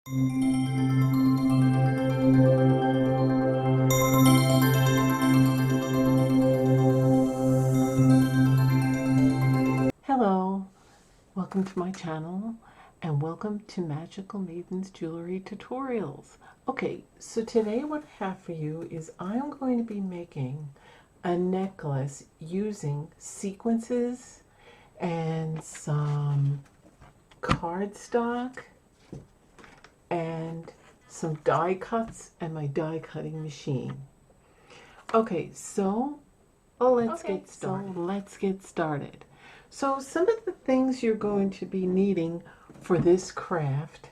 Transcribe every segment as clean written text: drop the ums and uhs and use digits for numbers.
Hello, welcome to my channel and welcome to Magical Maidens Jewelry Tutorials. Okay, so today what I have for you is I'm going to be making a necklace using sequences and some cardstock and some die cuts and my die cutting machine. Okay, so let's get started. So some of the things you're going to be needing for this craft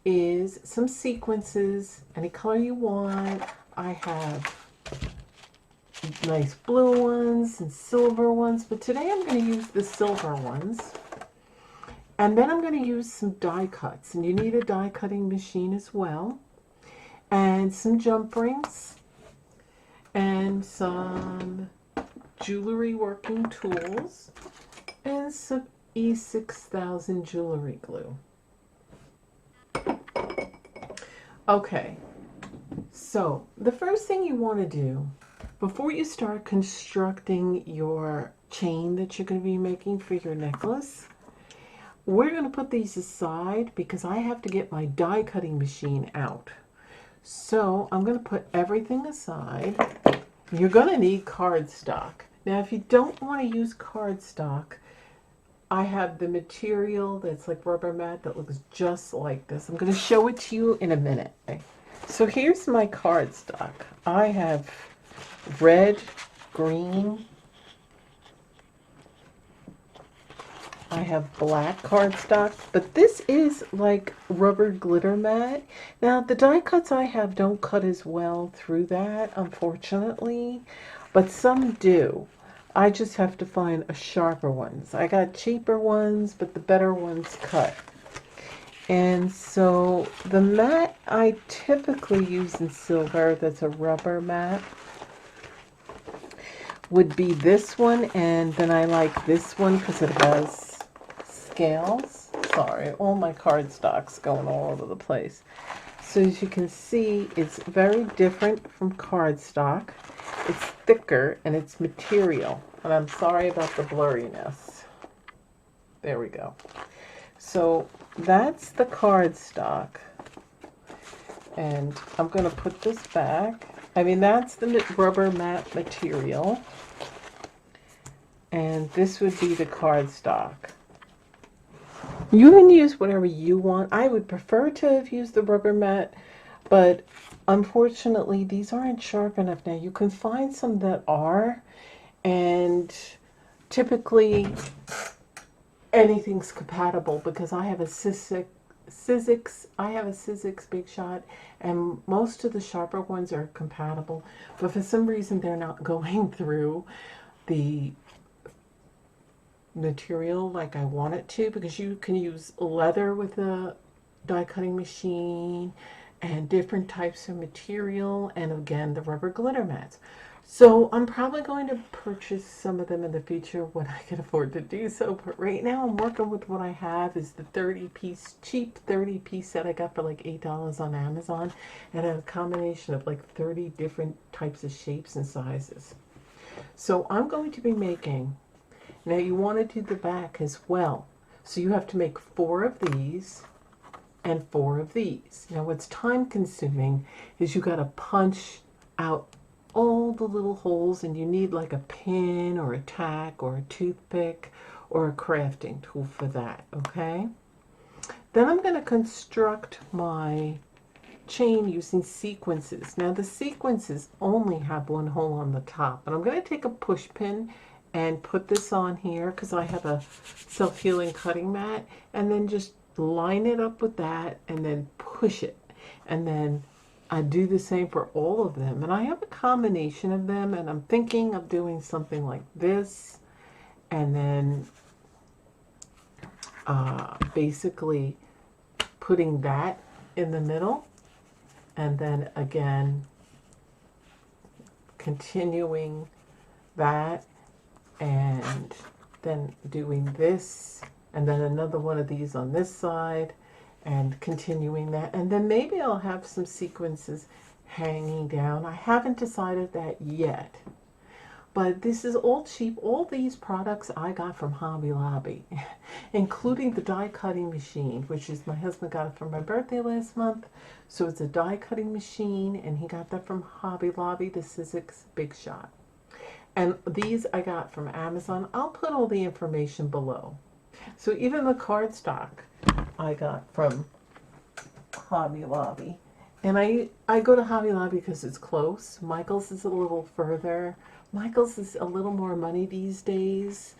is some sequences, any color you want. I have nice blue ones and silver ones, but today I'm going to use the silver ones. And then I'm going to use some die cuts, and you need a die cutting machine as well, and some jump rings, and some jewelry working tools, and some E6000 jewelry glue. Okay, so the first thing you want to do before you start constructing your chain that you're going to be making for your necklace, we're going to put these aside because I have to get my die cutting machine out. So I'm going to put everything aside. You're going to need cardstock. Now, if you don't want to use cardstock, I have the material that's like rubber mat that looks just like this. I'm going to show it to you in a minute. So here's my cardstock. I have red, green, I have black cardstock, but this is like rubber glitter mat. Now the die cuts I have don't cut as well through that, unfortunately, but some do. I just have to find a sharper ones. I got cheaper ones, but the better ones cut. And so the mat I typically use in silver, that's a rubber mat, would be this one, and then I like this one because it has scales. Sorry, all my cardstock's going all over the place. So as you can see, it's very different from cardstock. It's thicker and it's material. And I'm sorry about the blurriness. There we go. So that's the cardstock. And I'm going to put this back. I mean, that's the rubber mat material. And this would be the cardstock. You can use whatever you want. I would prefer to have used the rubber mat, but unfortunately these aren't sharp enough. Now you can find some that are, and typically anything's compatible because I have a Sizzix Big Shot, and most of the sharper ones are compatible, but for some reason they're not going through the material like I want it to, because you can use leather with a die cutting machine and different types of material, and again the rubber glitter mats. So I'm probably going to purchase some of them in the future when I can afford to do so, but right now I'm working with what I have is the 30-piece, cheap 30-piece set I got for like $8 on Amazon, and a combination of like 30 different types of shapes and sizes. So I'm going to be making, now you want to do the back as well. So you have to make 4 of these and 4 of these. Now what's time consuming is you got to punch out all the little holes, and you need like a pin or a tack or a toothpick or a crafting tool for that, okay? Then I'm going to construct my chain using sequences. Now the sequences only have 1 hole on the top, and I'm going to take a push pin and put this on here because I have a self-healing cutting mat, and then just line it up with that and then push it, and then I do the same for all of them. And I have a combination of them, and I'm thinking of doing something like this, and then basically putting that in the middle, and then again continuing that, and then doing this, and then another one of these on this side, and continuing that. And then maybe I'll have some sequences hanging down. I haven't decided that yet. But this is all cheap. All these products I got from Hobby Lobby, including the die cutting machine, which is my husband got it for my birthday last month. So it's a die cutting machine, and he got that from Hobby Lobby, the Sizzix Big Shot. And these I got from Amazon. I'll put all the information below. So even the cardstock I got from Hobby Lobby. And I go to Hobby Lobby because it's close. Michael's is a little further. Michael's is a little more money these days,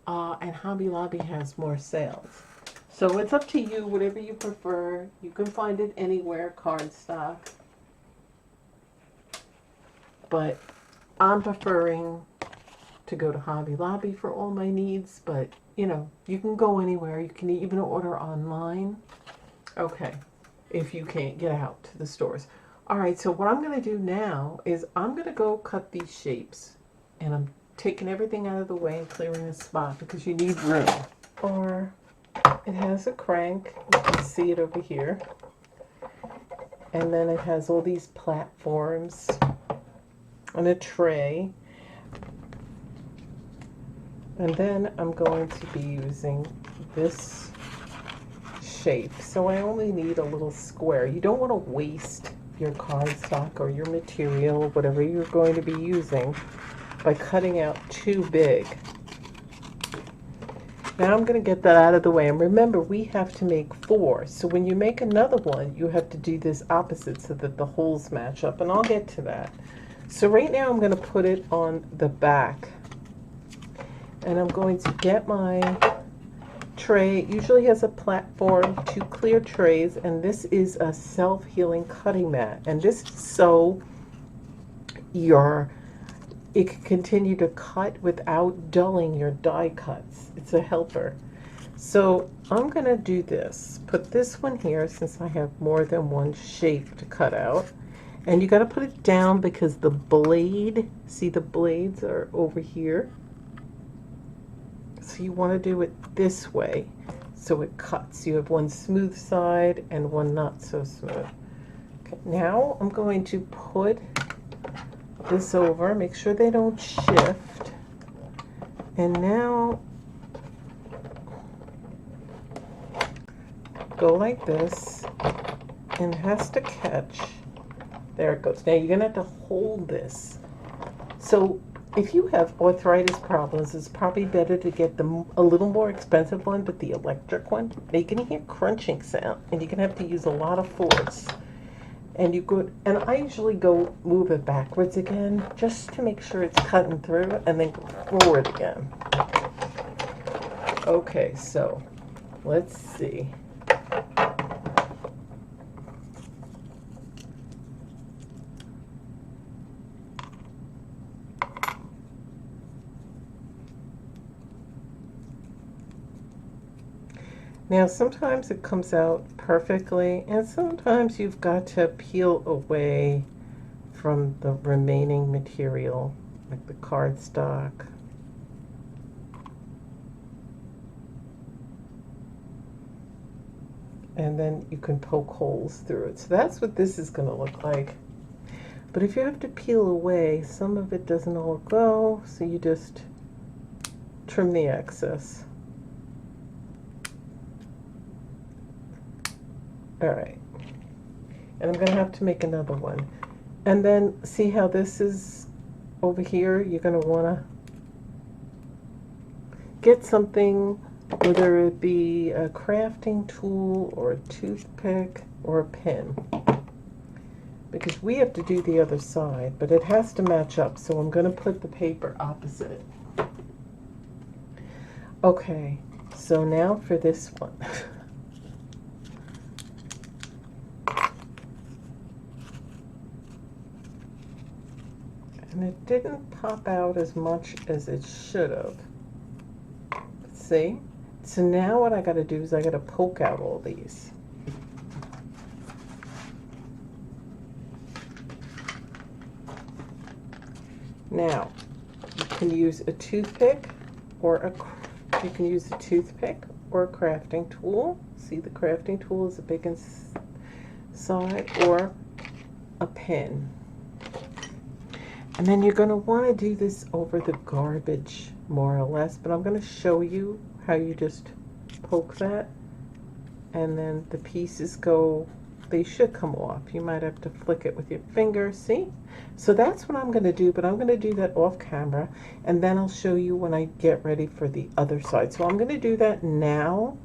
and Hobby Lobby has more sales. So it's up to you, whatever you prefer. You can find it anywhere, cardstock. But I'm preferring to go to Hobby Lobby for all my needs, but you know, you can go anywhere. You can even order online. Okay, if you can't get out to the stores. All right, so what I'm going to do now is I'm going to go cut these shapes. And I'm taking everything out of the way and clearing the spot because you need room. Or it has a crank. You can see it over here. And then it has all these platforms and a tray. And then I'm going to be using this shape. So I only need a little square. You don't want to waste your cardstock or your material, whatever you're going to be using, by cutting out too big. Now I'm going to get that out of the way. And remember, we have to make 4. So when you make another one, you have to do this opposite so that the holes match up. And I'll get to that. So right now I'm going to put it on the back. And I'm going to get my tray. It usually has a platform, 2 clear trays. And this is a self-healing cutting mat. And this is so it can continue to cut without dulling your die cuts. It's a helper. So I'm going to do this. Put this one here since I have more than one shape to cut out. And you got to put it down because the blade, see the blades are over here. So you want to do it this way so it cuts. You have one smooth side and one not so smooth. Okay, now I'm going to put this over, make sure they don't shift, and now go like this, and it has to catch. There it goes. Now you're gonna have to hold this. So if you have arthritis problems, it's probably better to get a little more expensive one, but the electric one. Now you're gonna hear crunching sound, and you're gonna have to use a lot of force. And I usually go move it backwards again, just to make sure it's cutting through, and then go forward again. Okay, so let's see. Now sometimes it comes out perfectly, and sometimes you've got to peel away from the remaining material, like the cardstock. And then you can poke holes through it. So that's what this is going to look like. But if you have to peel away, some of it doesn't all go, so you just trim the excess. All right, and I'm going to have to make another one. And then see how this is over here? You're going to want to get something, whether it be a crafting tool or a toothpick or a pin, because we have to do the other side, but it has to match up. So I'm going to put the paper opposite. Okay, so now for this one. And it didn't pop out as much as it should have. See? So now what I got to do is I got to poke out all these. Now, you can use a toothpick or a crafting tool. See, the crafting tool is a big inside, or a pin. And then you're going to want to do this over the garbage, more or less, but I'm going to show you how you just poke that, and then the pieces go, they should come off. You might have to flick it with your finger, see? So that's what I'm going to do, but I'm going to do that off camera, and then I'll show you when I get ready for the other side. So I'm going to do that now,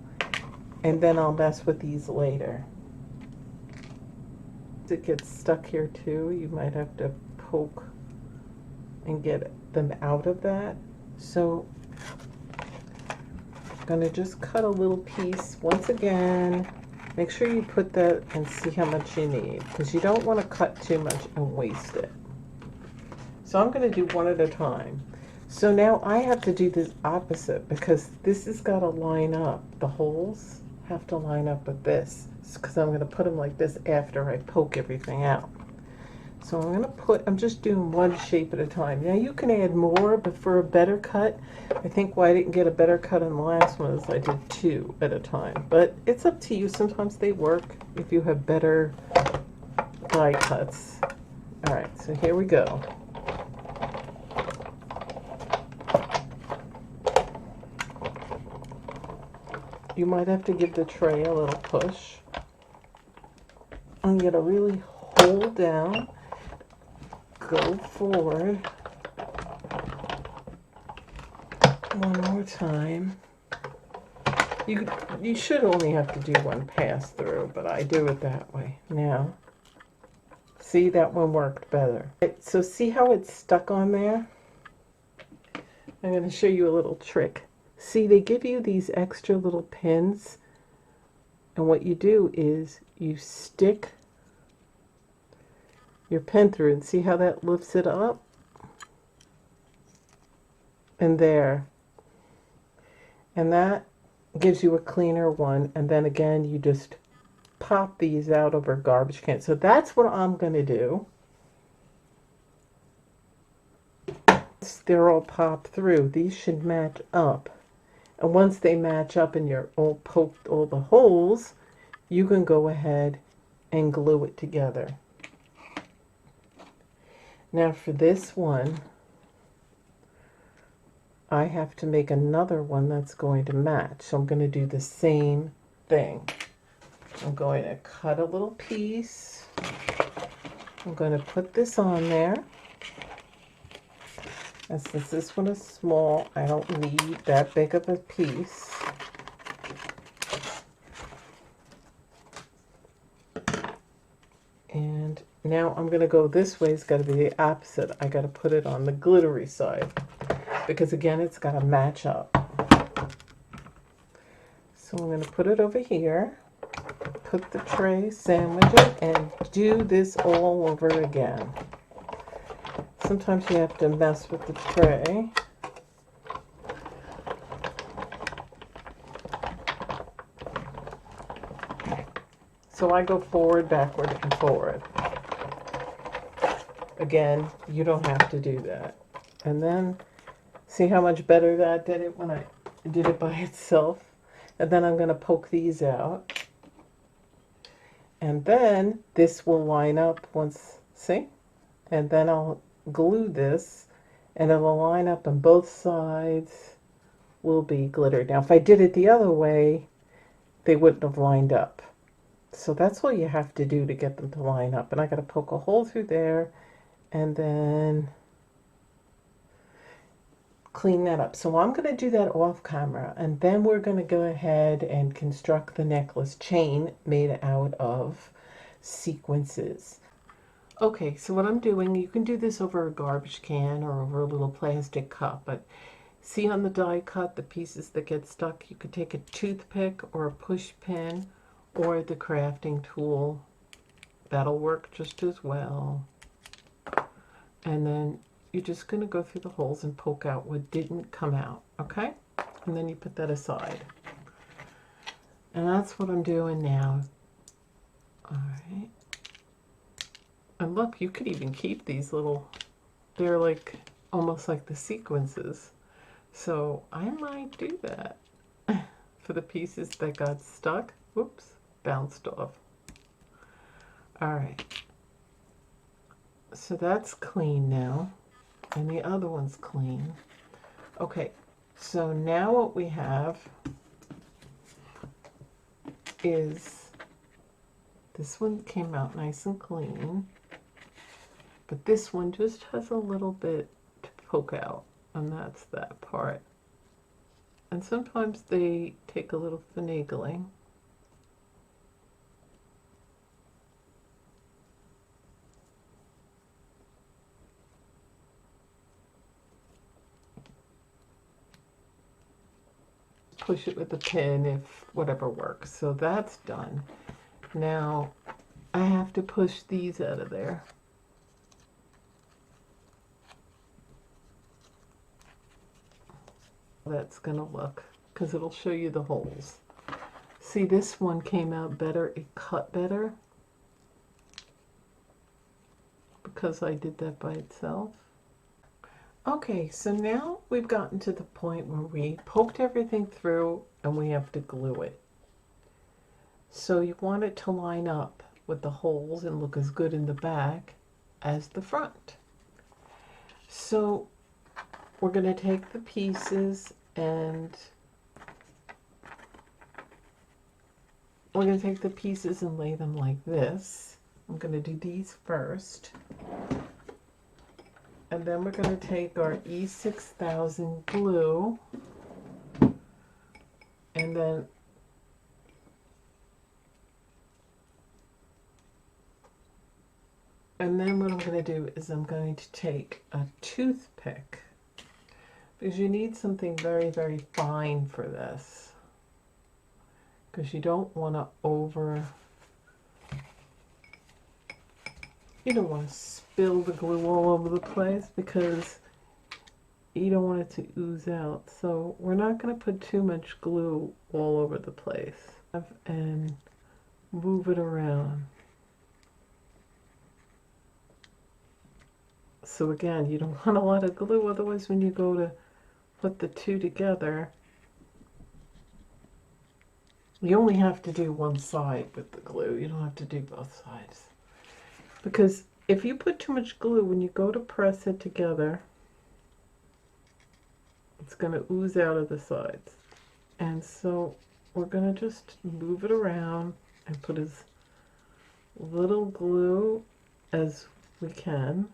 and then I'll mess with these later. It gets stuck here too. You might have to poke and get them out of that. So I'm going to just cut a little piece. Once again, make sure you put that and see how much you need, because you don't want to cut too much and waste it. So I'm going to do one at a time. So now I have to do this opposite, because this has got to line up. The holes have to line up with this, because I'm going to put them like this after I poke everything out. So I'm going to I'm just doing one shape at a time. Now you can add more, but for a better cut, I think why I didn't get a better cut on the last one is I did 2 at a time. But it's up to you. Sometimes they work if you have better die cuts. All right, so here we go. You might have to give the tray a little push. I'm going to really hold down. Go forward one more time. You should only have to do one pass through, but I do it that way. Now, see, that one worked better. So see how it's stuck on there? I'm going to show you a little trick. See, they give you these extra little pins, and what you do is you stick your pen through, and see how that lifts it up? And there. And that gives you a cleaner one, and then again you just pop these out over a garbage can. So that's what I'm going to do. They're all popped through. These should match up. And once they match up and you're all poked all the holes, you can go ahead and glue it together. Now for this one, I have to make another one that's going to match. So I'm going to do the same thing. I'm going to cut a little piece. I'm going to put this on there. And since this one is small, I don't need that big of a piece. And now I'm going to go this way. It's got to be the opposite. I got to put it on the glittery side, because again, it's got to match up. So I'm going to put it over here, put the tray, sandwich it, and do this all over again. Sometimes you have to mess with the tray. So I go forward, backward, and forward. Again, you don't have to do that. And then, see how much better that did it when I did it by itself? And then I'm going to poke these out. And then this will line up once, see? And then I'll glue this, and it'll line up on both sides, will be glittered. Now, if I did it the other way, they wouldn't have lined up. So that's all you have to do to get them to line up. And I got to poke a hole through there, and then clean that up. So I'm going to do that off camera, and then we're going to go ahead and construct the necklace chain made out of sequences. Okay, so what I'm doing, you can do this over a garbage can or over a little plastic cup, but see on the die cut, the pieces that get stuck, you could take a toothpick or a push pin or the crafting tool. That'll work just as well. And then you're just going to go through the holes and poke out what didn't come out, okay? And then you put that aside. And that's what I'm doing now. All right. And look, you could even keep these little, they're like almost like the sequences. So I might do that for the pieces that got stuck. Whoops, bounced off. All right, so that's clean now, and the other one's clean. Okay, so now what we have is this one came out nice and clean, but this one just has a little bit to poke out, and that's that part. And sometimes they take a little finagling. Push it with the pin if whatever works. So that's done. Now I have to push these out of there. That's gonna look, because it'll show you the holes. See, this one came out better, it cut better because I did that by itself. Okay, so now we've gotten to the point where we poked everything through and we have to glue it. So you want it to line up with the holes and look as good in the back as the front. So we're going to take the pieces and lay them like this. I'm going to do these first. And then we're going to take our E6000 glue, and then what I'm going to do is I'm going to take a toothpick, because you need something very, very fine for this, because you don't want to you don't want to spill the glue all over the place, because you don't want it to ooze out. So we're not going to put too much glue all over the place, and move it around. So again, you don't want a lot of glue, otherwise when you go to put the two together, you only have to do one side with the glue. You don't have to do both sides. Because if you put too much glue, when you go to press it together, it's going to ooze out of the sides. And so we're going to just move it around and put as little glue as we can.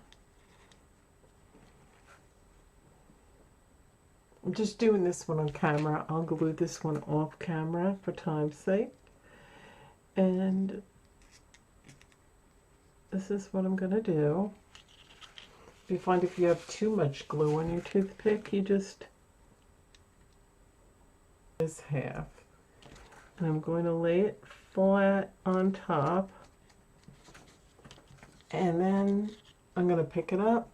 I'm just doing this one on camera. I'll glue this one off camera for time's sake. And this is what I'm going to do. If you find if you have too much glue on your toothpick, you just this half. And I'm going to lay it flat on top. And then I'm going to pick it up,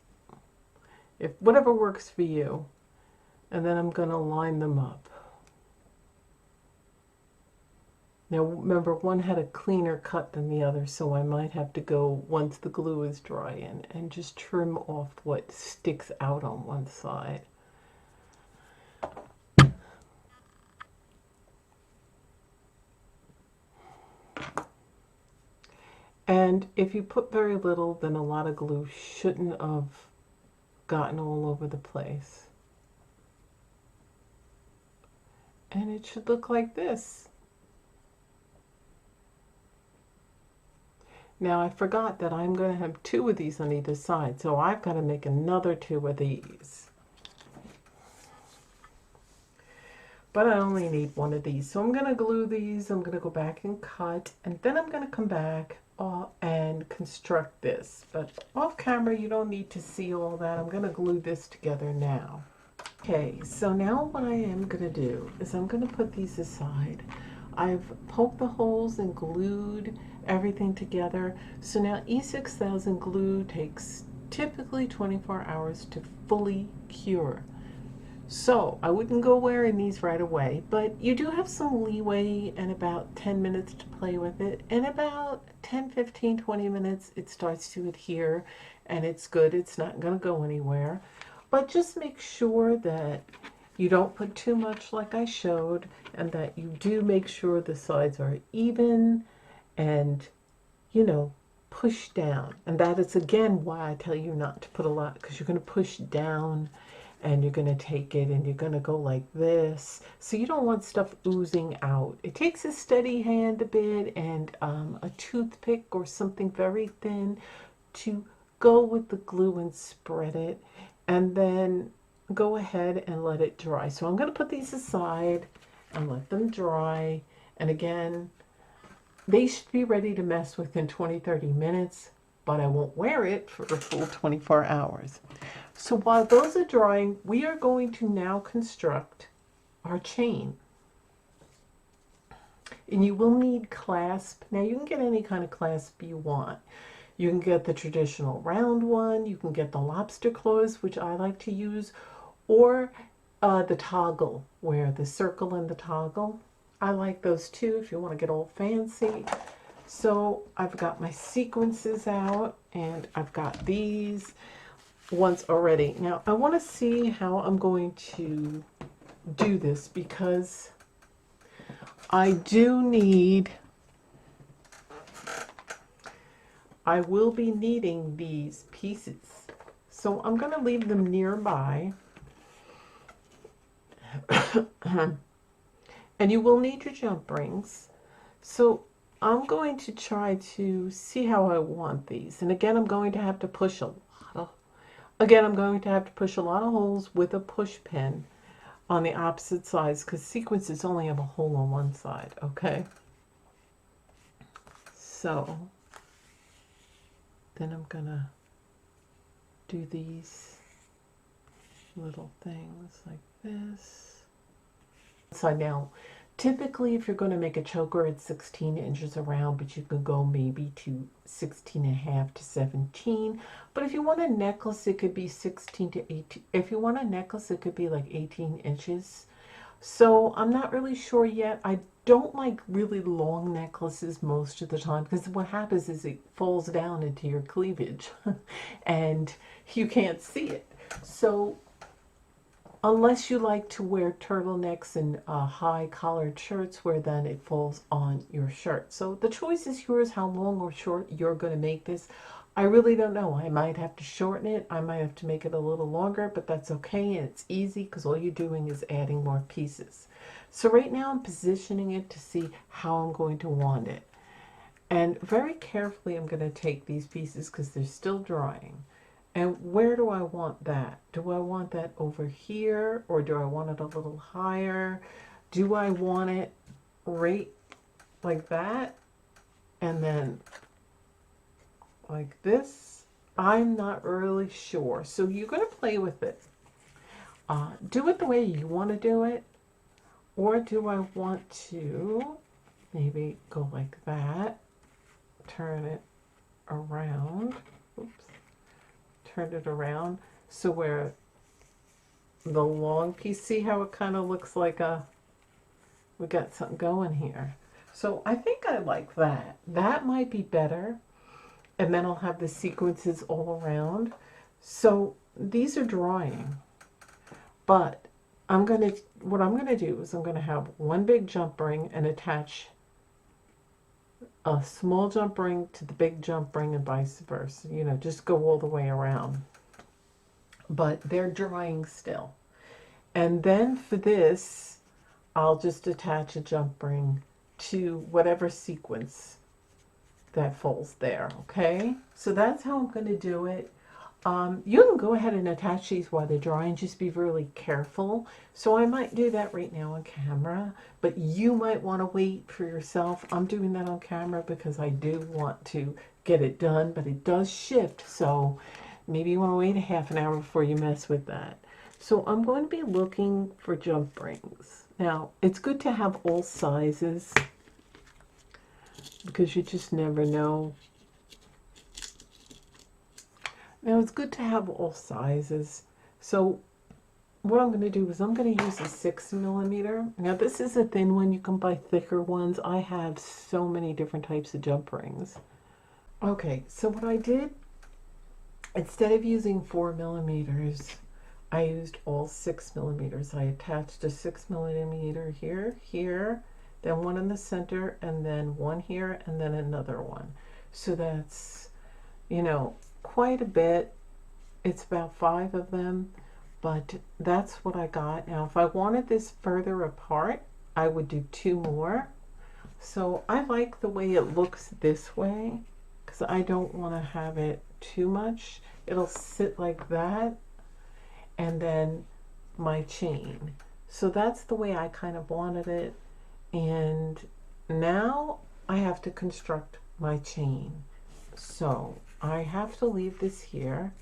if whatever works for you. And then I'm going to line them up. Now remember, one had a cleaner cut than the other, so I might have to go, once the glue is dry, and just trim off what sticks out on one side. And if you put very little, then a lot of glue shouldn't have gotten all over the place. And it should look like this. Now I forgot that I'm going to have two of these on either side, so I've got to make another two of these. But I only need one of these, so I'm going to glue these. I'm going to go back and cut, and then I'm going to come back and construct this. But off camera, you don't need to see all that. I'm going to glue this together now. Okay, so now what I am going to do is I'm going to put these aside. I've poked the holes and glued everything together. So now E6000 glue takes typically 24 hours to fully cure. So I wouldn't go wearing these right away, but you do have some leeway and about 10 minutes to play with it. In about 10, 15, 20 minutes, it starts to adhere and it's good. It's not going to go anywhere. But just make sure that you don't put too much like I showed, and that you do make sure the sides are even and, you know, push down. And that is again why I tell you not to put a lot, because you're going to push down and you're going to take it and you're going to go like this. So you don't want stuff oozing out. It takes a steady hand a bit and a toothpick or something very thin to go with the glue and spread it, and then go ahead and let it dry. So I'm going to put these aside and let them dry. And again, they should be ready to mess within 20-30 minutes, but I won't wear it for a full 24 hours. So while those are drying, we are going to now construct our chain. And you will need clasp. Now you can get any kind of clasp you want. You can get the traditional round one, you can get the lobster claws, which I like to use, or the toggle, where the circle and the toggle. I like those too if you want to get all fancy. So I've got my sequences out and I've got these ones already. Now I want to see how I'm going to do this, because I will be needing these pieces. So I'm going to leave them nearby. And you will need your jump rings. So I'm going to try to see how I want these. And again, I'm going to have to push a lot of holes with a push pin on the opposite sides, because sequences only have a hole on one side, okay? So then I'm gonna do these little things like this. So now, typically if you're going to make a choker, it's 16 inches around, but you could go maybe to 16.5 to 17. But if you want a necklace, it could be 16 to 18. If you want a necklace, it could be like 18 inches. So I'm not really sure yet. I don't like really long necklaces most of the time, because what happens is it falls down into your cleavage and you can't see it. So unless you like to wear turtlenecks and high collared shirts, where then it falls on your shirt. So the choice is yours, how long or short you're going to make this. I really don't know. I might have to shorten it. I might have to make it a little longer, but that's okay. And it's easy because all you're doing is adding more pieces. So right now I'm positioning it to see how I'm going to want it. And very carefully I'm going to take these pieces because they're still drying. And where do I want that? Do I want that over here, or do I want it a little higher? Do I want it right like that and then like this? I'm not really sure. So you're going to play with it. Do it the way you want to do it. Or do I want to maybe go like that, turn it around, oops, turn it around, so where the long piece, see how it kind of looks like we got something going here. So I think I like that. That might be better. And then I'll have the sequences all around. So these are drying, but what I'm gonna do is I'm gonna have one big jump ring and attach a small jump ring to the big jump ring and vice versa. You know, just go all the way around. But they're drying still. And then for this, I'll just attach a jump ring to whatever sequence that falls there, okay? So that's how I'm going to do it. You can go ahead and attach these while they're drying, just be really careful. So I might do that right now on camera, but you might want to wait for yourself. I'm doing that on camera because I do want to get it done, but it does shift, so maybe you want to wait a half an hour before you mess with that. So I'm going to be looking for jump rings. Now, it's good to have all sizes because you just never know. Now, it's good to have all sizes. So what I'm going to do is I'm going to use a 6mm. Now, this is a thin one. You can buy thicker ones. I have so many different types of jump rings. Okay, so what I did, instead of using 4mm, I used all 6 millimeters. I attached a 6 millimeter here, here, then one in the center, and then one here, and then another one. So that's, you know, quite a bit. It's about 5 of them, but that's what I got. Now, if I wanted this further apart, I would do 2 more. So I like the way it looks this way because I don't want to have it too much. It'll sit like that, and then my chain. So that's the way I kind of wanted it. And now I have to construct my chain. So I have to leave this here.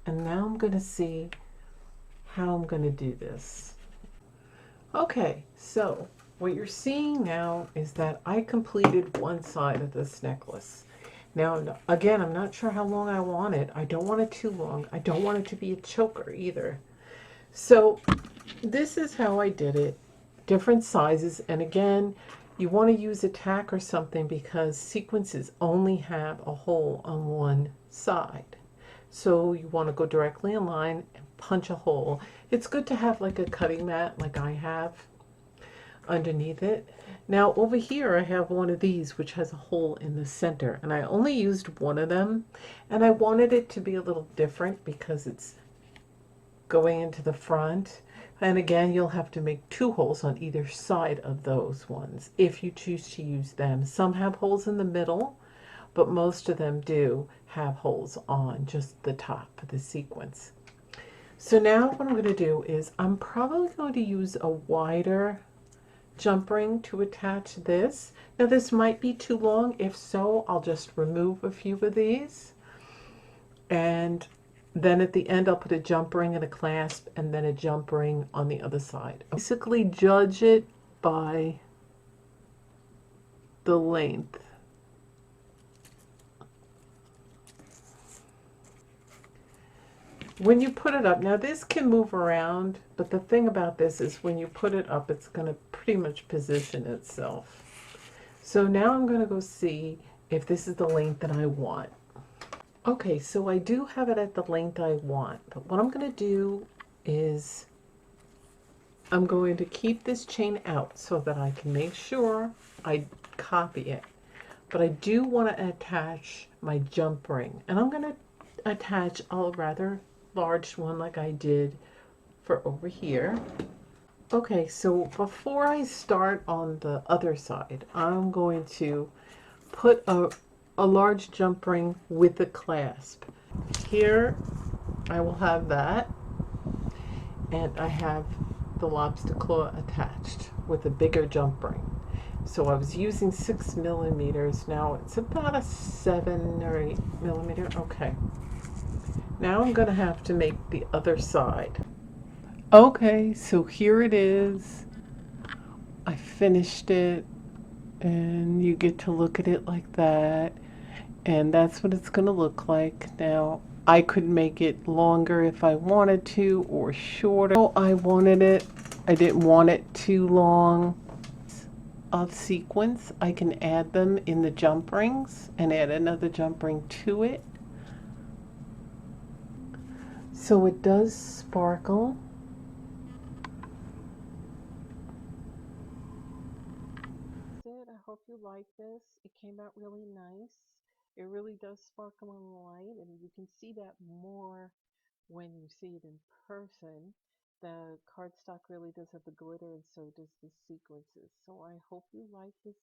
And now I'm going to see how I'm going to do this. Okay, so what you're seeing now is that I completed one side of this necklace. Now, again, I'm not sure how long I want it. I don't want it too long. I don't want it to be a choker either. So this is how I did it. Different sizes. And again, you want to use a tack or something because sequences only have a hole on one side. So you want to go directly in line and punch a hole. It's good to have like a cutting mat like I have underneath it. Now over here I have one of these which has a hole in the center, and I only used one of them, and I wanted it to be a little different because it's going into the front. And again, you'll have to make 2 holes on either side of those ones if you choose to use them. Some have holes in the middle, but most of them do have holes on just the top of the sequence. So now what I'm going to do is I'm probably going to use a wider jump ring to attach this. Now this might be too long. If so, I'll just remove a few of these. And then at the end, I'll put a jump ring and a clasp and then a jump ring on the other side. Basically judge it by the length. When you put it up, now this can move around, but the thing about this is when you put it up, it's going to pretty much position itself. So now I'm going to go see if this is the length that I want. Okay, so I do have it at the length I want, but what I'm going to do is I'm going to keep this chain out so that I can make sure I copy it. But I do want to attach my jump ring, and I'm going to attach a rather large one like I did for over here. Okay, so before I start on the other side, I'm going to put a large jump ring with a clasp. Here I will have that, and I have the lobster claw attached with a bigger jump ring. So I was using 6 millimeters. Now it's about a 7 or 8 millimeter. Okay. Now I'm going to have to make the other side. Okay, so here it is. I finished it, and you get to look at it like that. And that's what it's going to look like. Now, I could make it longer if I wanted to, or shorter. Oh, I wanted it. I didn't want it too long. Of sequence, I can add them in the jump rings and add another jump ring to it. So it does sparkle. I hope you like this. It came out really nice. It really does sparkle in the light, and you can see that more when you see it in person. The cardstock really does have the glitter, and so does the sequences. So I hope you like this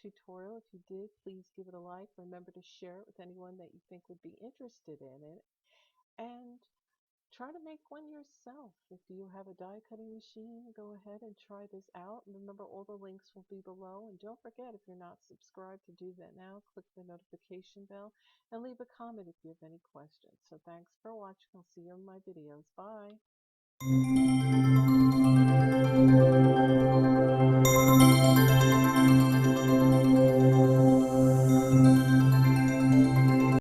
tutorial. If you did, please give it a like. Remember to share it with anyone that you think would be interested in it. And try to make one yourself. If you have a die cutting machine, go ahead and try this out. Remember, all the links will be below. And don't forget, if you're not subscribed, to do that now. Click the notification bell and leave a comment if you have any questions. So thanks for watching. I'll see you in my videos. Bye.